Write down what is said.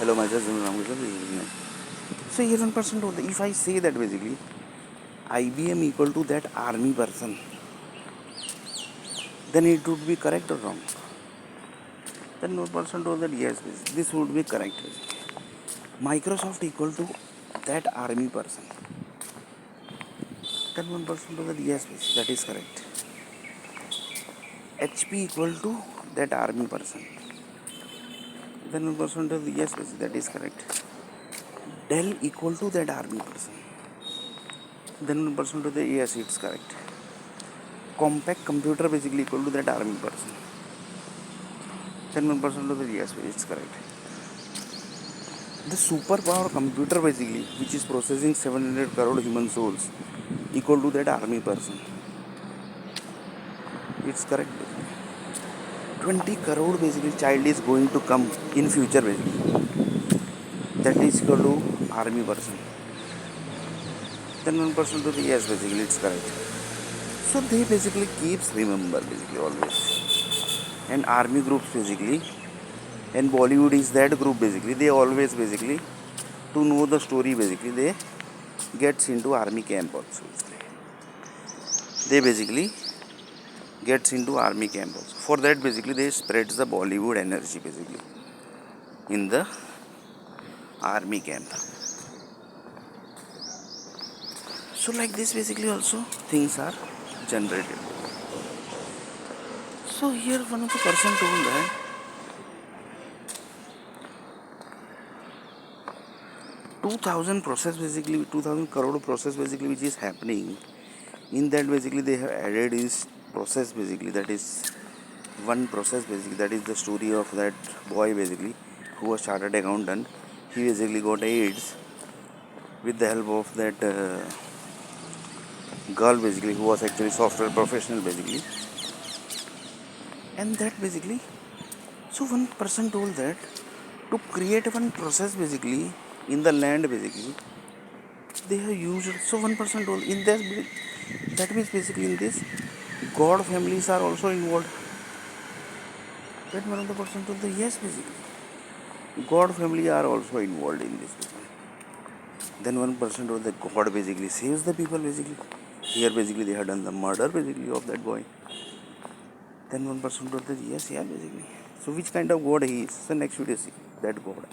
Hello, myself Zimran Ramkishan, this is Vinay. So here one person told that if I say that basically IBM equal to that army person, then it would be correct or wrong? Then one person told that yes, this would be correct. Microsoft equal to that army person. Then one person told that yes, that is correct. HP equal to that army person. Then one person told yes, that is correct. Dell equal to that army person. Then one person told yes, it's correct. Compact computer basically equal to that army person. Then one person told yes, it's correct. The superpower computer basically, which is processing 700 crore human souls, equal to that army person. It's correct. 20 crore basically child is going to come in future basically. That is equal to army person. Then one person to the yes basically it's correct. So they basically keeps remember basically always. And army groups basically and Bollywood is that group basically. They always basically to know the story basically they gets into army camp also basically. They basically gets into army camp also. For that basically they spreads the Bollywood energy basically in the army camp. So like this basically also things are generated. So here one of the person told that 2000 process basically 2000 crore process basically which is happening in that basically they have added this process basically that is one process basically that is the story of that boy basically who was chartered accountant. He basically got AIDS with the help of that girl basically who was actually software professional basically. And that basically so one person told that to create one process basically in the land basically they have used. So one person told in this that means basically in this god families are also involved. That one of the person told that yes basically god family are also involved in this basically. Then one person told that god basically saves the people basically. Here basically they had done the murder basically of that boy. Then one person told that yes, yeah, basically. So which kind of god he is? So next video see that god.